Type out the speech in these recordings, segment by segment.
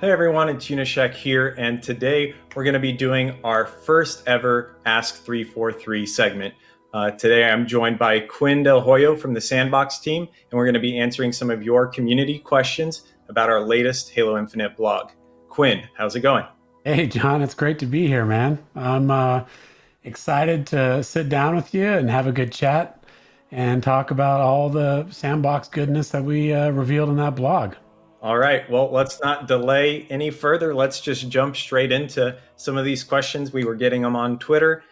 Hey everyone, it's Unishek here, and today we're going to be doing our first ever Ask 343 segment. Today I'm joined by Quinn Del Hoyo from the SANDBOX team, and we're going to be answering some of your community questions about our latest Halo Infinite blog. Quinn, how's it going? Hey, John, it's great to be here, man. I'm excited to sit down with you and have a good chat and talk about all the SANDBOX goodness that we revealed in that blog. All right, well, let's not delay any further. Let's just jump straight into some of these questions. We were getting them on Twitter.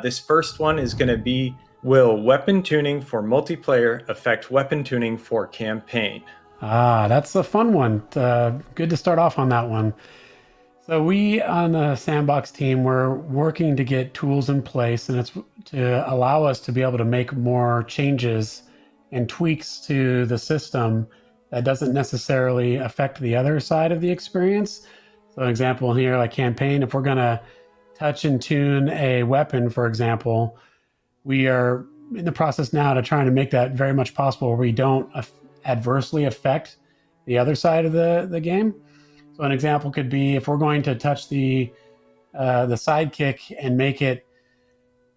This first one is going to be, will weapon tuning for multiplayer affect weapon tuning for campaign? That's a fun one. Good to start off on that one. So we on the SANDBOX team, we're working to get tools in place, and it's to allow us to be able to make more changes and tweaks to the system that doesn't necessarily affect the other side of the experience. So an example here, like campaign, if we're gonna touch and tune a weapon, for example, we are in the process now to trying to make that very much possible where we don't adversely affect the other side of the game. So an example could be if we're going to touch the sidekick and make it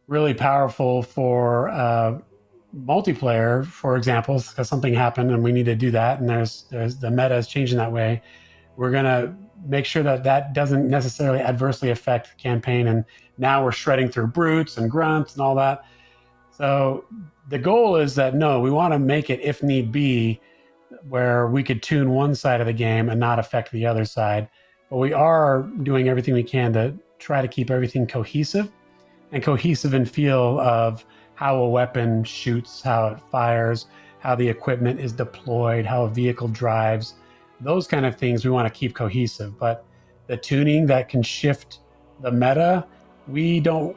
really powerful for multiplayer, for example, because something happened and we need to do that, and there's the meta is changing that way. We're gonna make sure that that doesn't necessarily adversely affect the campaign, and now we're shredding through brutes and grunts and all that. So the goal is that no, we want to make it, if need be, where we could tune one side of the game and not affect the other side. But we are doing everything we can to try to keep everything cohesive in feel of how a weapon shoots, how it fires, how the equipment is deployed, how a vehicle drives. Those kind of things we want to keep cohesive. But the tuning that can shift the meta, we don't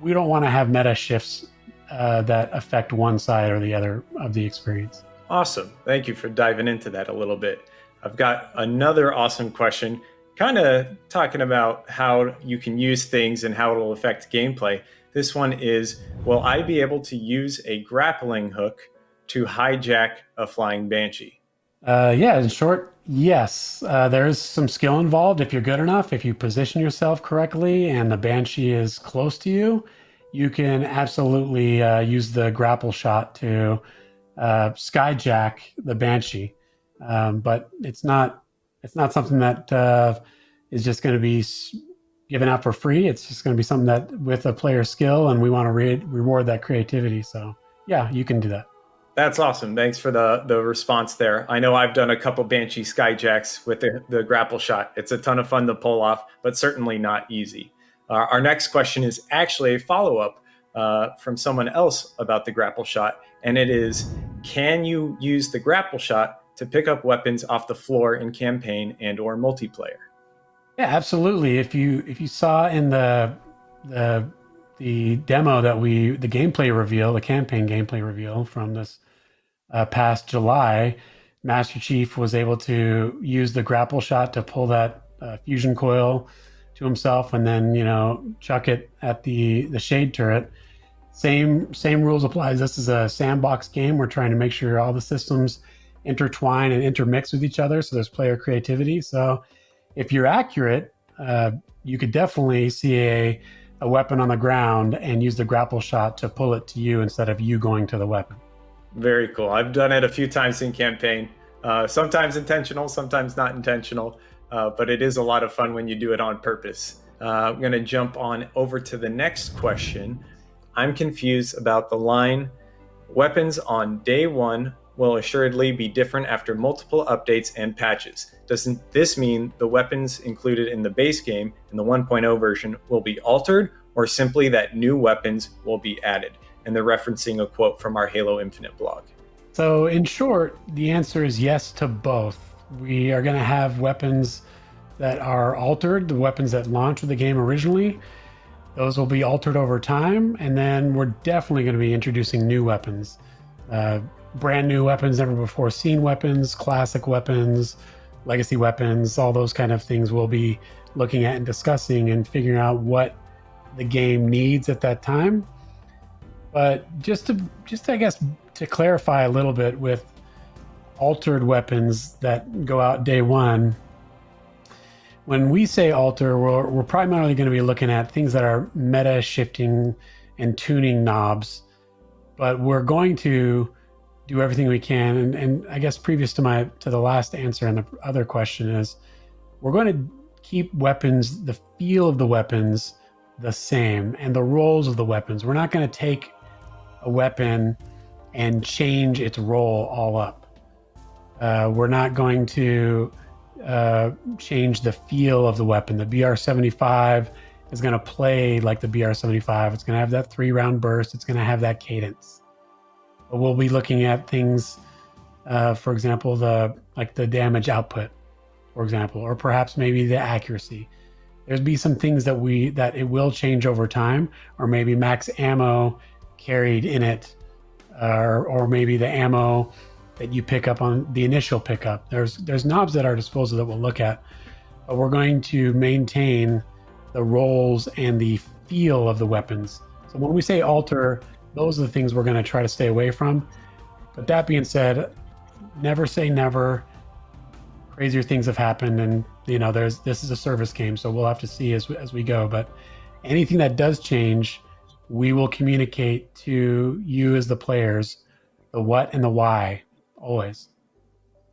want to have meta shifts that affect one side or the other of the experience. Awesome. Thank you for diving into that a little bit. I've got another awesome question, kind of talking about how you can use things and how it'll affect gameplay. This one is, will I be able to use a grappling hook to hijack a flying banshee? Yeah, in short, yes. There's some skill involved if you're good enough. If you position yourself correctly and the banshee is close to you, you can absolutely use the grapple shot to skyjack the banshee. But it's not something that is just going to be given out for free. It's just going to be something that with a player skill, and we want to reward that creativity. So yeah, you can do that. That's awesome. Thanks for the response there. I know I've done a couple banshee skyjacks with the grapple shot. It's a ton of fun to pull off, but certainly not easy. Our next question is actually a follow-up from someone else about the grapple shot, and it is, can you use the grapple shot to pick up weapons off the floor in campaign and or multiplayer? Yeah, absolutely. If you saw in the demo that the gameplay reveal, the campaign gameplay reveal from this past July, Master Chief was able to use the grapple shot to pull that fusion coil to himself, and then chuck it at the shade turret. Same rules applies. This is a sandbox game. We're trying to make sure all the systems intertwine and intermix with each other, so there's player creativity. So if you're accurate, you could definitely see a weapon on the ground and use the grapple shot to pull it to you instead of you going to the weapon. Very cool. I've done it a few times in campaign, sometimes intentional, sometimes not intentional, but it is a lot of fun when you do it on purpose. I'm going to jump on over to the next question. I'm confused about the line, weapons on day one will assuredly be different after multiple updates and patches. Doesn't this mean the weapons included in the base game in the 1.0 version will be altered, or simply that new weapons will be added? And they're referencing a quote from our Halo Infinite blog. So in short, the answer is yes to both. We are going to have weapons that are altered, the weapons that launched with the game originally. Those will be altered over time, and then we're definitely going to be introducing new weapons. Brand new weapons, never before seen weapons, classic weapons, legacy weapons, all those kind of things we'll be looking at and discussing and figuring out what the game needs at that time. But just I guess to clarify a little bit with altered weapons that go out day one, when we say alter, we're primarily going to be looking at things that are meta shifting and tuning knobs, but we're going to do everything we can. And I guess previous to the last answer and the other question is, we're going to keep weapons, the feel of the weapons the same, and the roles of the weapons. We're not going to take a weapon and change its role all up. We're not going to change the feel of the weapon. The BR-75 is going to play like the BR-75. It's going to have that 3-round burst. It's going to have that cadence. But we'll be looking at things, for example, the damage output, for example, or perhaps maybe the accuracy. There's be some things that it will change over time, or maybe max ammo carried in it, or maybe the ammo that you pick up on the initial pickup. There's knobs at our disposal that we'll look at, but we're going to maintain the roles and the feel of the weapons. So when we say alter, those are the things we're going to try to stay away from. But that being said, never say never. Crazier things have happened, and this is a service game, so we'll have to see as we go. But anything that does change, we will communicate to you as the players, the what and the why, always.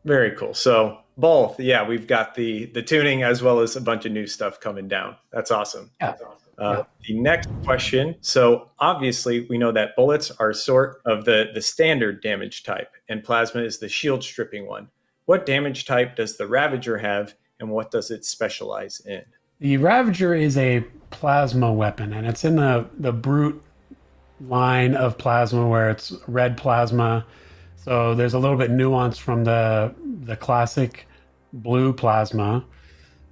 Very cool. So both, yeah, we've got the tuning as well as a bunch of new stuff coming down. That's awesome. Yeah. The next question. So obviously we know that bullets are sort of the standard damage type, and plasma is the shield stripping one. What damage type does the Ravager have, and what does it specialize in? The Ravager is a plasma weapon, and it's in the brute line of plasma where it's red plasma. So there's a little bit nuance from the classic blue plasma,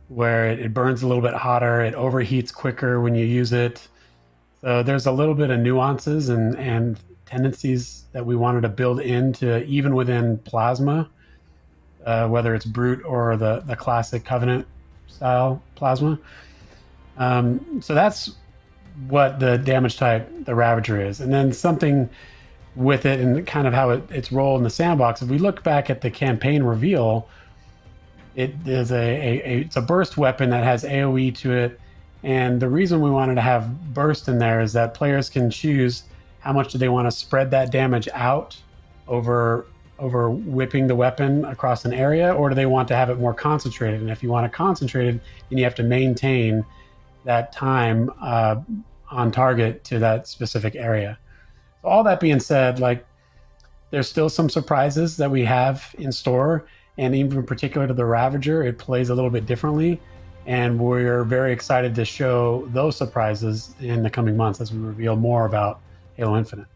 where it burns a little bit hotter, it overheats quicker when you use it. So there's a little bit of nuances and tendencies that we wanted to build into even within plasma, whether it's brute or the classic Covenant style plasma. So that's what the damage type the Ravager is. And then something with it and kind of how its role in the sandbox. If we look back at the campaign reveal, it is it's a burst weapon that has AoE to it. And the reason we wanted to have burst in there is that players can choose how much do they want to spread that damage out over whipping the weapon across an area, or do they want to have it more concentrated? And if you want it concentrated, then you have to maintain that time on target to that specific area. So all that being said, there's still some surprises that we have in store, and even in particular to the Ravager, it plays a little bit differently, and we're very excited to show those surprises in the coming months as we reveal more about Halo Infinite.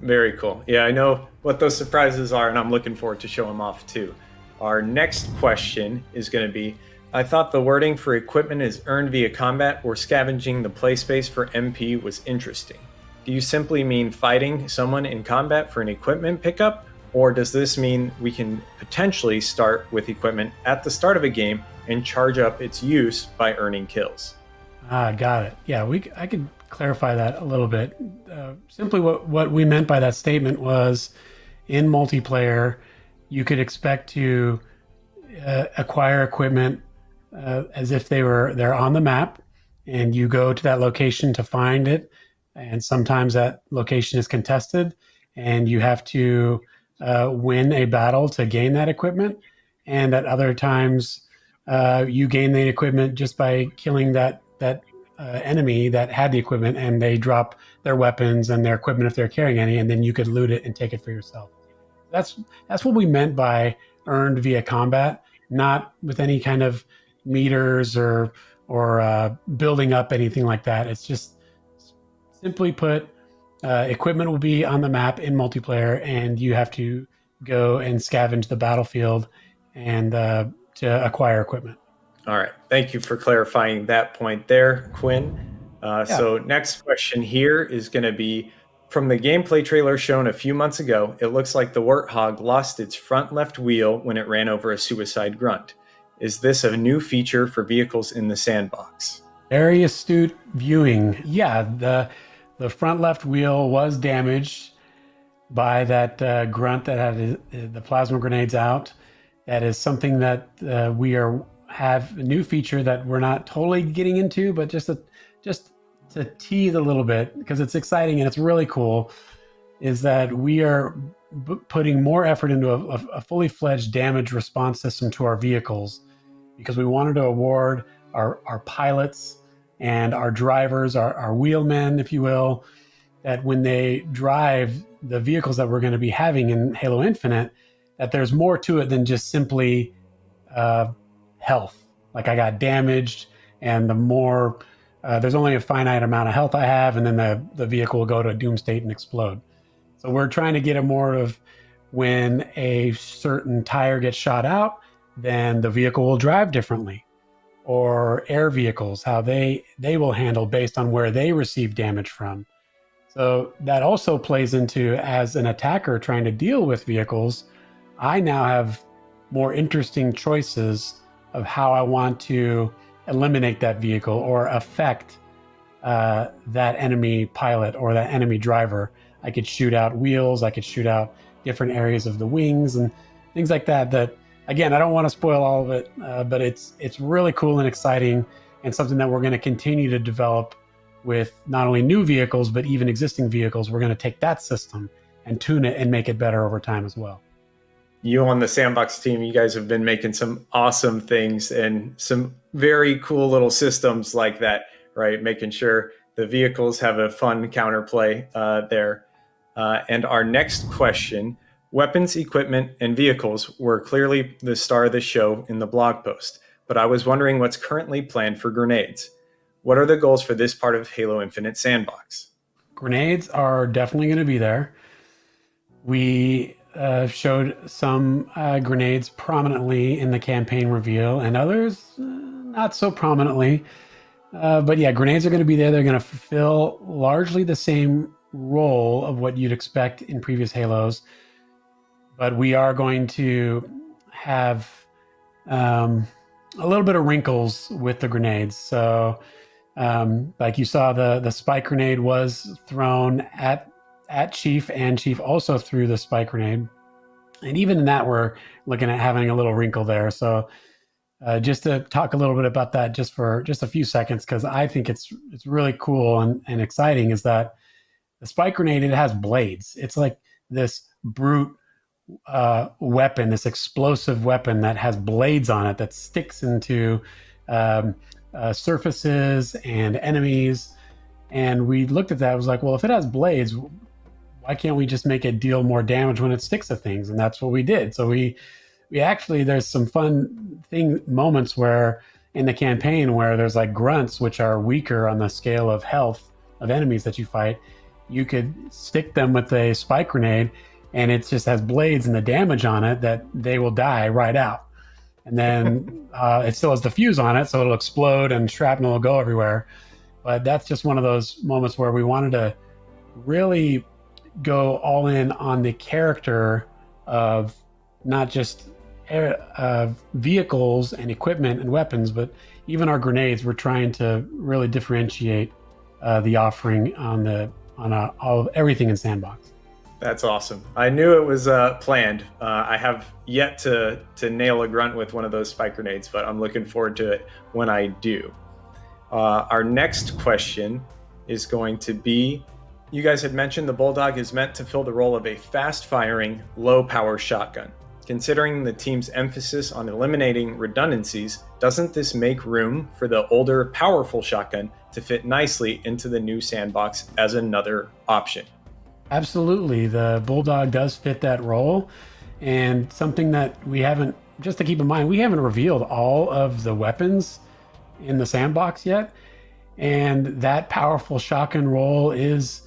Very cool. Yeah, I know what those surprises are, and I'm looking forward to show them off too. Our next question is going to be, I thought the wording for equipment is earned via combat or scavenging the play space for MP was interesting. Do you simply mean fighting someone in combat for an equipment pickup, or does this mean we can potentially start with equipment at the start of a game and charge up its use by earning kills? Got it. Yeah, I could clarify that a little bit. Simply what we meant by that statement was, in multiplayer, you could expect to acquire equipment as if they're on the map, and you go to that location to find it, and sometimes that location is contested, and you have to win a battle to gain that equipment, and at other times you gain the equipment just by killing that enemy that had the equipment, and they drop their weapons and their equipment if they're carrying any, and then you could loot it and take it for yourself. That's what we meant by earned via combat, not with any kind of meters or building up anything like that. It's just simply put, equipment will be on the map in multiplayer, and you have to go and scavenge the battlefield and to acquire equipment. All right. Thank you for clarifying that point there, Quinn. So next question here is going to be, from the gameplay trailer shown a few months ago, it looks like the Warthog lost its front left wheel when it ran over a suicide grunt. Is this a new feature for vehicles in the sandbox? Very astute viewing. Yeah, the front left wheel was damaged by that grunt that had the plasma grenades out. That is something that we are have a new feature that we're not totally getting into, but just to tease a little bit, because it's exciting and it's really cool, is that we are putting more effort into a fully fledged damage response system to our vehicles, because we wanted to award our pilots and our drivers, our wheelmen, if you will, that when they drive the vehicles that we're going to be having in Halo Infinite, that there's more to it than just simply health. Like, I got damaged, and the more there's only a finite amount of health I have, and then the vehicle will go to a doom state and explode. So we're trying to get a more of, when a certain tire gets shot out, then the vehicle will drive differently. Or air vehicles, how they will handle based on where they receive damage from. So that also plays into, as an attacker trying to deal with vehicles, I now have more interesting choices of how I want to eliminate that vehicle or affect that enemy pilot or that enemy driver. I could shoot out wheels, I could shoot out different areas of the wings and things like that. That, again, I don't want to spoil all of it, but it's really cool and exciting, and something that we're going to continue to develop with not only new vehicles, but even existing vehicles. We're going to take that system and tune it and make it better over time as well. You on the SANDBOX team, you guys have been making some awesome things and some very cool little systems like that, right? Making sure the vehicles have a fun counterplay there. And our next question: weapons, equipment, and vehicles were clearly the star of the show in the blog post, but I was wondering what's currently planned for grenades. What are the goals for this part of Halo Infinite SANDBOX? Grenades are definitely going to be there. We showed some grenades prominently in the campaign reveal, and others not so prominently. But yeah, grenades are going to be there. They're going to fulfill largely the same role of what you'd expect in previous Halos. But we are going to have a little bit of wrinkles with the grenades. So like you saw, the spike grenade was thrown at Chief, and Chief also threw the spike grenade. And even in that, we're looking at having a little wrinkle there. So just to talk a little bit about that just for just a few seconds, because I think it's really cool and exciting, is that the spike grenade, it has blades. It's like this brute weapon, this explosive weapon that has blades on it that sticks into surfaces and enemies. And we looked at that, it was like, well, if it has blades, why can't we just make it deal more damage when it sticks to things? And that's what we did. So we actually, there's some fun moments where in the campaign where there's like grunts, which are weaker on the scale of health of enemies that you fight. You could stick them with a spike grenade, and it just has blades and the damage on it that they will die right out. And then it still has the fuse on it, so it'll explode and shrapnel will go everywhere. But that's just one of those moments where we wanted to really go all in on the character of not just vehicles and equipment and weapons, but even our grenades. We're trying to really differentiate the offering on everything in SANDBOX. That's awesome. I knew it was planned. I have yet to nail a grunt with one of those spike grenades, but I'm looking forward to it when I do. Our next question is going to be, you guys had mentioned the Bulldog is meant to fill the role of a fast-firing, low-power shotgun. Considering the team's emphasis on eliminating redundancies, doesn't this make room for the older, powerful shotgun to fit nicely into the new SANDBOX as another option? Absolutely. The Bulldog does fit that role. And something that we haven't, just to keep in mind, we haven't revealed all of the weapons in the SANDBOX yet. And that powerful shotgun role is,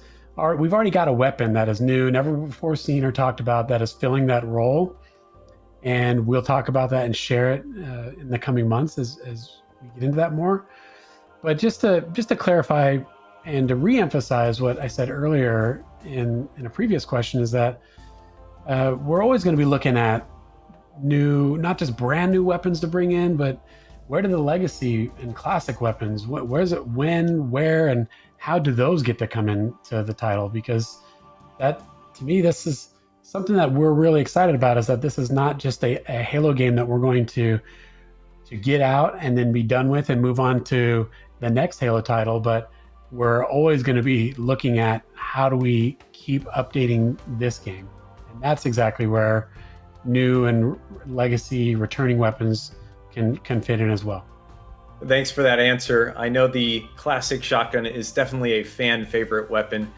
we've already got a weapon that is new, never before seen or talked about, that is filling that role. And we'll talk about that and share it in the coming months as we get into that more. But just to clarify and to reemphasize what I said earlier in a previous question, is that we're always going to be looking at new, not just brand new weapons to bring in, but where do the legacy and classic weapons, where's it, when, where, and how do those get to come into the title? Because that, to me, this is something that we're really excited about, is that this is not just a Halo game that we're going to get out and then be done with and move on to the next Halo title, but we're always going to be looking at how do we keep updating this game. And that's exactly where new and legacy returning weapons can fit in as well. Thanks for that answer. I know the classic shotgun is definitely a fan favorite weapon.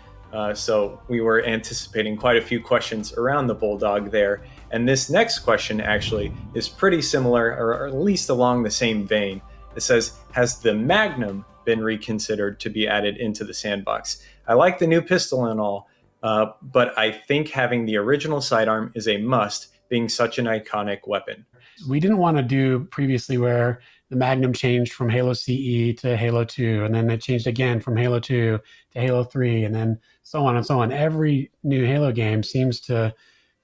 So we were anticipating quite a few questions around the Bulldog there. And this next question actually is pretty similar, or at least along the same vein. It says, has the Magnum been reconsidered to be added into the sandbox? I like the new pistol and all, but I think having the original sidearm is a must, being such an iconic weapon. We didn't want to do previously where the Magnum changed from Halo CE to Halo 2, and then it changed again from Halo 2 to Halo 3, and then so on and so on. Every new Halo game seems to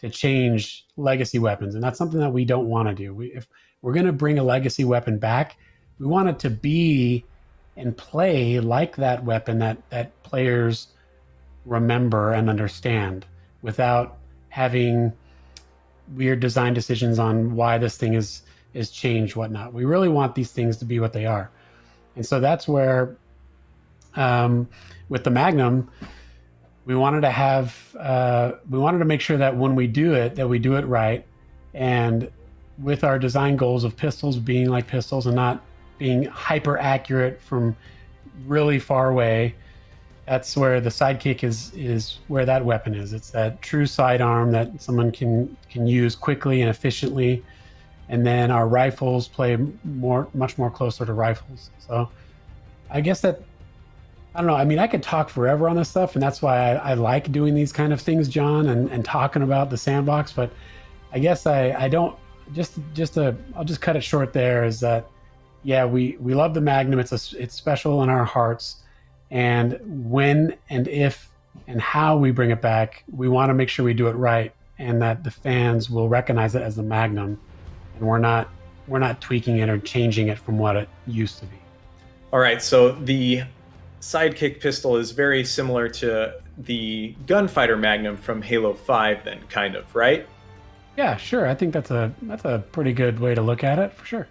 change legacy weapons, and that's something that we don't want to do. If we're going to bring a legacy weapon back, we want it to be and play like that weapon that players remember and understand, without having weird design decisions on why this thing is changed, whatnot. We really want these things to be what they are. And so that's where, with the Magnum, we wanted to make sure that when we do it, that we do it right. And with our design goals of pistols being like pistols and not being hyper accurate from really far away, that's where the Sidekick is where that weapon is. It's that true sidearm that someone can use quickly and efficiently. And then our rifles play much more closer to rifles. So I guess that, I don't know. I mean, I could talk forever on this stuff, and that's why I like doing these kind of things, John, and talking about the sandbox. But I guess I don't, I'll just cut it short there, is that, yeah, we love the Magnum. It's special in our hearts. And when and if and how we bring it back, we want to make sure we do it right, and that the fans will recognize it as the Magnum, and we're not tweaking it or changing it from what it used to be. All right, so the Sidekick pistol is very similar to the Gunfighter Magnum from Halo 5 then, kind of, right? Yeah, sure. I think that's a pretty good way to look at it, for sure.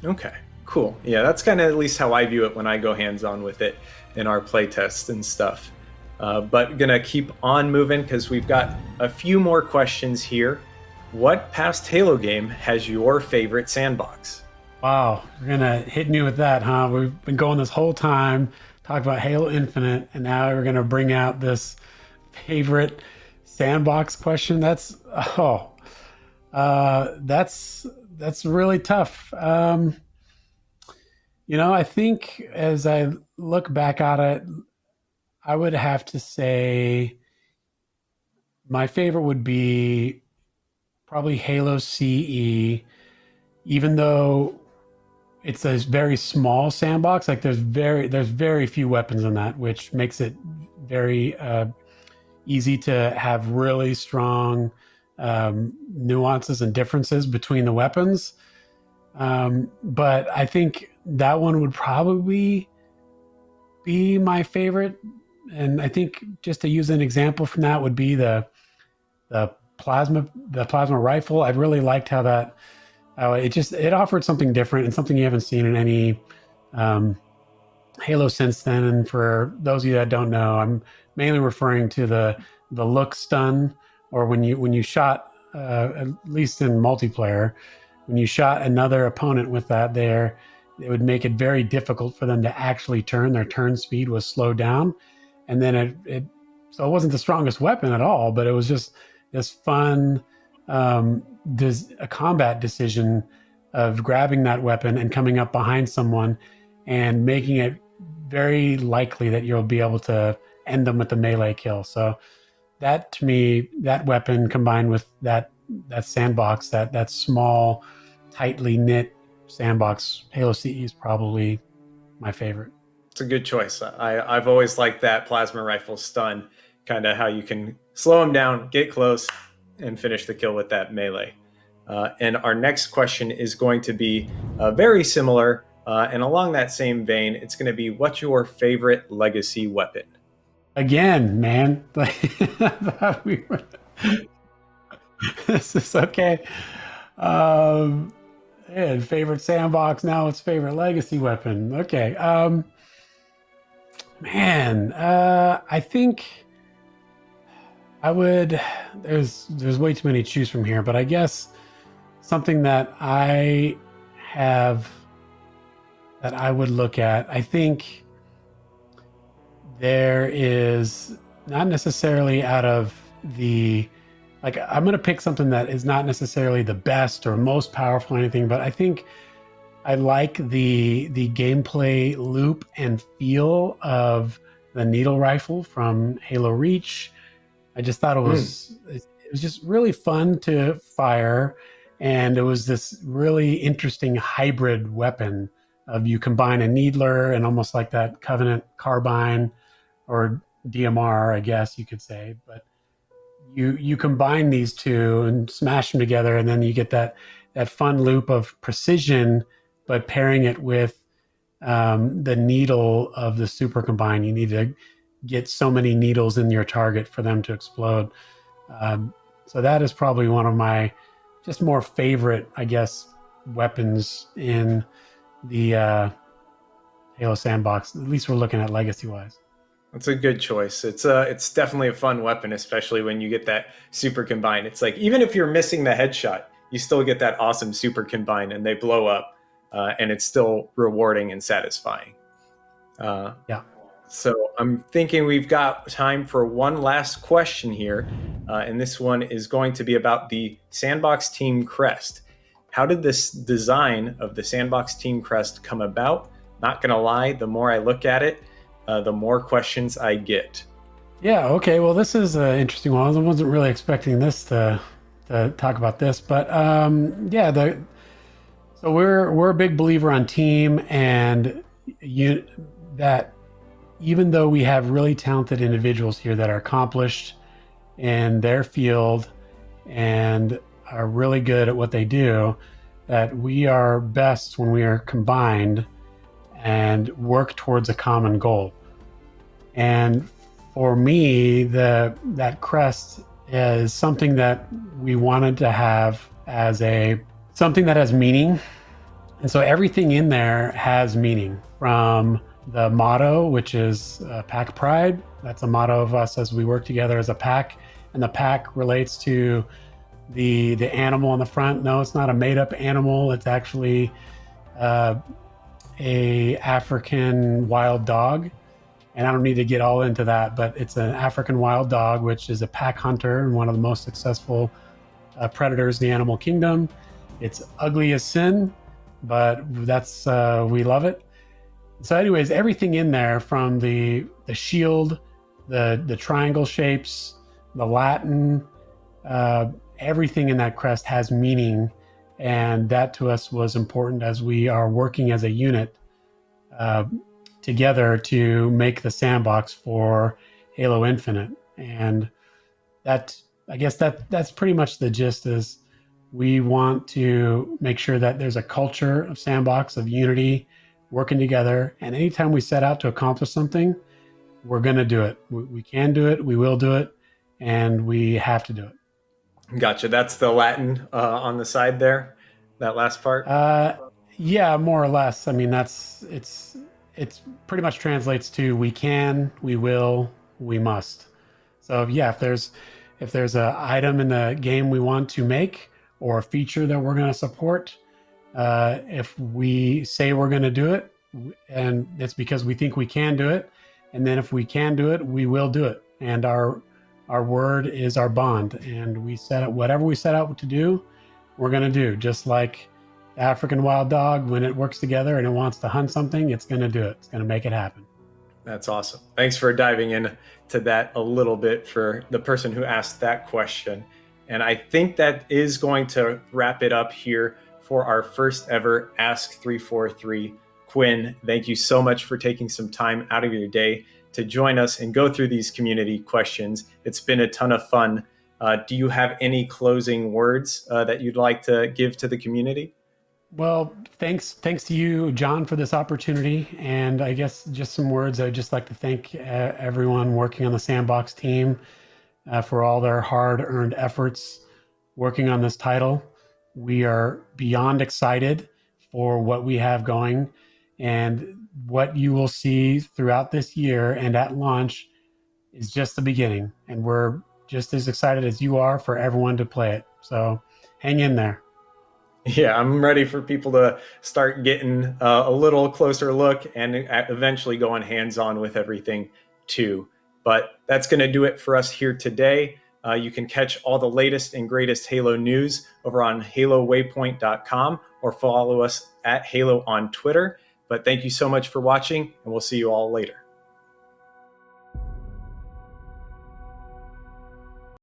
Okay, cool. Yeah, that's kind of at least how I view it when I go hands-on with it in our playtests and stuff. But gonna keep on moving because we've got a few more questions here. What past Halo game has your favorite sandbox? Wow, we're gonna hit me with that, huh? We've been going this whole time talking about Halo Infinite, and now we're gonna bring out this favorite sandbox question. That's really tough. I think as I look back at it, I would have to say my favorite would be probably Halo CE, even though it's a very small sandbox. Like there's very few weapons in that, which makes it very easy to have really strong nuances and differences between the weapons. But I think that one would probably be my favorite. And I think just to use an example from that would be the plasma rifle. I really liked how that it offered something different and something you haven't seen in any Halo since then. And for those of you that don't know, I'm mainly referring to the look stun, or when you shot, at least in multiplayer, when you shot another opponent with that there, it would make it very difficult for them to actually turn. Their turn speed was slowed down. And then so it wasn't the strongest weapon at all, but it was just this fun a combat decision of grabbing that weapon and coming up behind someone and making it very likely that you'll be able to end them with the melee kill. So that, to me, that weapon combined with that sandbox, that small, tightly knit sandbox, Halo CE is probably my favorite. It's a good choice. I've always liked that plasma rifle stun, kind of how you can slow them down, get close, and finish the kill with that melee. And our next question is going to be very similar, and along that same vein, it's going to be, what's your favorite legacy weapon? Again, man, this is okay. And favorite sandbox, now it's favorite legacy weapon. Okay. Man, I think I would, there's way too many to choose from here, but I guess something that I have that I would look at, I think there is not necessarily out of the, like, I'm going to pick something that is not necessarily the best or most powerful or anything, but I think I like the gameplay loop and feel of the needle rifle from Halo Reach. I just thought it was just really fun to fire, and it was this really interesting hybrid weapon of you combine a needler and almost like that Covenant carbine or DMR, I guess you could say, but you combine these two and smash them together, and then you get that fun loop of precision, but pairing it with the needle of the super combine. You need to get so many needles in your target for them to explode. So that is probably one of my just more favorite, I guess, weapons in the Halo sandbox. At least we're looking at legacy wise. That's a good choice. It's definitely a fun weapon, especially when you get that super combine. It's like, even if you're missing the headshot, you still get that awesome super combine and they blow up, and it's still rewarding and satisfying. Yeah. So I'm thinking we've got time for one last question here. And this one is going to be about the Sandbox Team Crest. How did this design of the Sandbox Team Crest come about? Not going to lie, the more I look at it, the more questions I get. Yeah, okay. Well, this is an interesting one. I wasn't really expecting this to talk about this, but yeah, so we're a big believer on team, and that even though we have really talented individuals here that are accomplished in their field and are really good at what they do, that we are best when we are combined and work towards a common goal. And for me, that crest is something that we wanted to have as something that has meaning. And so everything in there has meaning, from the motto, which is pack pride. That's a motto of us as we work together as a pack. And the pack relates to the animal on the front. No, it's not a made up animal. It's actually a African wild dog. And I don't need to get all into that, but it's an African wild dog, which is a pack hunter and one of the most successful predators in the animal kingdom. It's ugly as sin, but that's we love it. So anyways, everything in there, from the shield, the triangle shapes, the Latin, everything in that crest has meaning. And that to us was important as we are working as a unit together to make the sandbox for Halo Infinite. And that, I guess that's pretty much the gist, is we want to make sure that there's a culture of sandbox, of unity, working together. And anytime we set out to accomplish something, we're going to do it. We can do it. We will do it. And we have to do it. Gotcha. That's the Latin on the side there, that last part? Yeah, more or less. I mean, it's pretty much translates to we can, we will, we must. So yeah, if there's a item in the game we want to make, or a feature that we're going to support, if we say we're going to do it, and it's because we think we can do it, and then if we can do it, we will do it. And our word is our bond, and whatever we set out to do, we're going to do. Just like the African wild dog, when it works together and it wants to hunt something, it's going to do it. It's going to make it happen. That's awesome. Thanks for diving into that a little bit for the person who asked that question. And I think that is going to wrap it up here for our first ever Ask 343. Quinn, thank you so much for taking some time out of your day to join us and go through these community questions. It's been a ton of fun. Do you have any closing words that you'd like to give to the community? Well, thanks to you, John, for this opportunity. And I guess just some words. I'd just like to thank everyone working on the Sandbox team for all their hard-earned efforts working on this title. we are beyond excited for what we have going, and what you will see throughout this year and at launch is just the beginning. And we're just as excited as you are for everyone to play it. So hang in there. Yeah, I'm ready for people to start getting a little closer look and eventually going hands-on with everything too. But that's going to do it for us here today. You can catch all the latest and greatest Halo news over on halowaypoint.com or follow us at Halo on Twitter. But thank you so much for watching, and we'll see you all later.